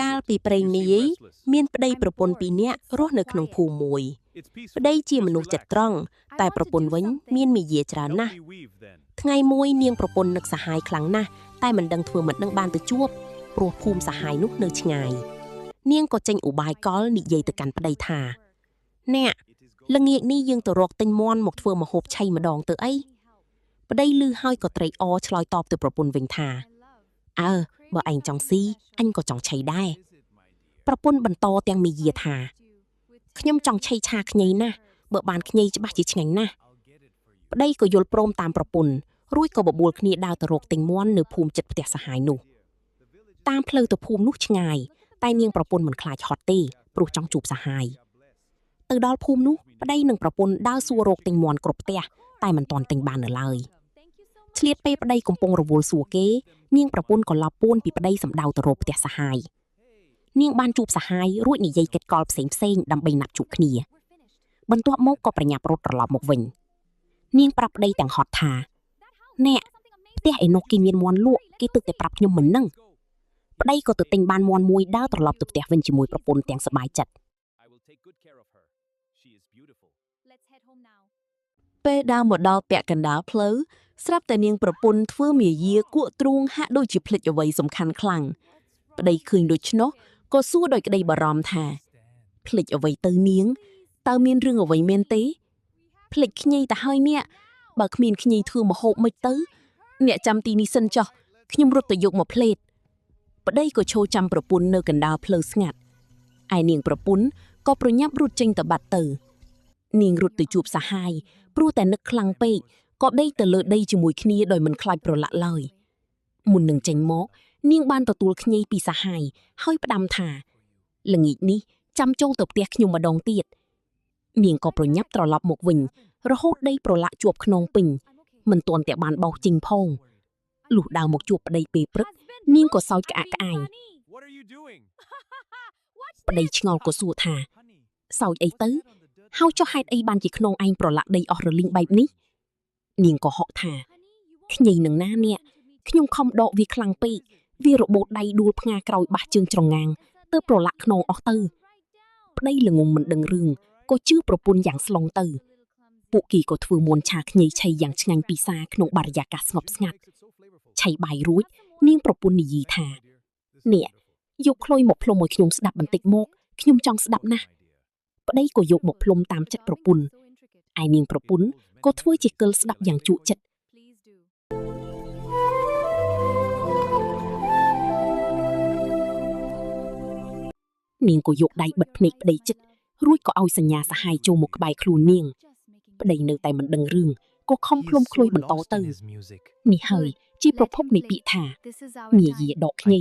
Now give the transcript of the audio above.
កាលពីព្រេងនាយមានប្តីប្រពន្ធពីរនាក់រស់នៅក្នុងភូមិមួយប្តីជាមនុស្សចិត្តត្រង់តែប្រពន្ធវិញមានមាយាច្រើនណាស់ថ្ងៃមួយនាងប្រពន្ធនឹកសាហាយខ្លាំងណាស់តែមិនដឹងធ្វើម៉េចនឹងបានទៅជួបព្រោះភូមិសាហាយនោះនៅឆ្ងាយនាងក៏ចេញឧបាយកលនិយាយទៅកាន់ប្តីថាអ្នកល្ងាចនេះយើងទៅរកទិញមាន់មកធ្វើម្ហូបឆៃម្ដងទៅអីប្តីឮហើយក៏ត្រេកអរឆ្លើយតបទៅប្រពន្ធវិញថាបើឯងចង់ស៊ីអញក៏ចង់ឆៃដែរប្រពន្ធបន្តទាំងមាយាថាខ្ញុំចង់ឆៃឆាខ្ញីណាស់បើបានខ្ញីច្បាស់ជាឆ្ងាញ់ណាស់ប្តីក៏យល់ព្រមតាមប្រពន្ធរួចក៏បបួលគ្នាដើរទៅរកទិញមាន់នៅភូមិជិតផ្ទះសាហាយនោះតាមផ្លូវទៅភូមិនោះឆ្ងាយតែនាងប្រពន្ធមិនខ្លាចហត់ទេព្រោះចង់ជួបសាហាយទៅដល់ភូមិនោះប្តីនិងប្រពន្ធដើរសួររកទិញមាន់គ្រប់ផ្ទះតែមិនទាន់ទិញបាននៅឡើយឆ្លៀតពេលប្តីកំពុងរវល់សួរគេនាងប្រពន្ធក៏ឡប់ពួនពីប្តីសម្ដៅទៅរកផ្ទះសាហាយនាងបានជួបសាហាយរួចនិយាយកិត្តកលផ្សេងដើម្បីណាត់ជួបគ្នាបន្ទាប់មកក៏ប្រញាប់រត់ត្រឡប់មកវិញនាងប្រាប់ប្តីទាំងហត់ថាអ្នកផ្ទះឯនោះគេមានមាន់លក់គេទឹកតែប្រាប់ខ្ញុំមិននឹងប្តីក៏ទៅទិញបានមាន់មួយដើរត្រឡប់ទៅផ្ទះវិញជាមួយប្រពន្ធទាំងសប្បាយចិត្តពេលដើរមកដល់ពាក់កណ្ដាលផ្លូវស្រាប់តែនាងប្រពន្ធធ្វើមាយាគក់ទ្រូងហាក់ដូចជាភ្លេចអ្វីសំខាន់ខ្លាំងប្តីឃើញដូច្នោះក៏សួរដោយក្តីបារម្ភថាភ្លេចអ្វីទៅនាងតើមានរឿងអ្វីមែនទេភ្លេចខ្ញីទៅហើយអ្នកបើគ្មានខ្ញីធ្វើម្ហូបមិនទៅអ្នកចាំទីនេះសិនចុះខ្ញុំរត់ទៅយកមកផ្លេតប្តីក៏ឈរចាំប្រពន្ធនៅកណ្ដាលផ្លូវស្ងាត់ឯនាងប្រពន្ធក៏ប្រញាប់រត់ចេញទៅបាត់ទៅនាងរត់ទៅជួបសាហាយព្រោះតែនឹកខ្លាំងពេកក៏ដេកទៅលើដីជាមួយគ្នាដោយមិនខ្លាចប្រឡាក់ឡើយមុននឹងចេញមកនាងបានទទួលខ្ញីពីសាហាយហើយផ្ដាំថាល្ងាចនេះចាំចូលទៅផ្ទះខ្ញុំម្ដងទៀតនាងក៏ប្រញាប់ត្រឡប់មកវិញរហូតដីប្រឡាក់ជាប់ខ្នងពេញមិនទាន់តែបានបោសជីងផងលុះដើរមកជួបប្តីពេលព្រឹកនាងក៏សើចក្អាកក្អាយប្តីឆ្ងល់ក៏សួរថាសើចអីទៅហើយចុះហេតុអីបានជាខ្នងឯងប្រឡាក់ដីអស់រលីងបែបនេះនាងក៏ហកថាខ្ញីនឹងណាអ្នកខ្ញុំខំដកវាខ្លាំងពេកវារបូតដៃដួលផ្ងាក្រោយបាសជើងច្រងាងទើបប្រឡាក់ខ្នងអស់ទៅប្តីល្ងងមិនដឹងរឿងក៏ជឿប្រពន្ធយ៉ាងស្លុងទៅពួកគេក៏ធ្វើមាន់ឆាខ្ញីឆៃយ៉ាងឆ្ងាញ់ពិសាក្នុងបរិយាកាសស្ងប់ស្ងាត់ឆៃបាយរួចនាងប្រពន្ធនិយាយថាអ្នកយកខ្លុយមកផ្លុំឲ្យខ្ញុំស្ដាប់បន្តិចមកខ្ញុំចង់ស្ដាប់ណាស់ប្តីក៏យកមកផ្លុំតាមចិត្តប្រពន្ធឯនាងប្រពន្ធក៏ធ្វើជាកិលស្ដាប់យ៉ាងជក់ចិត្តនាងក៏យកដៃបិទភ្នែកប្តីចិត្តរួចក៏ឲ្យសញ្ញាសាហាយចូលមកក្បែរខ្លួននាងប្តីនៅតែមិនដឹងរឿងក៏ខំផ្លុំខ្លុយបន្តទៅនេះហើយជាប្រភពនៃពាក្យថាមាយាដកខ្ញី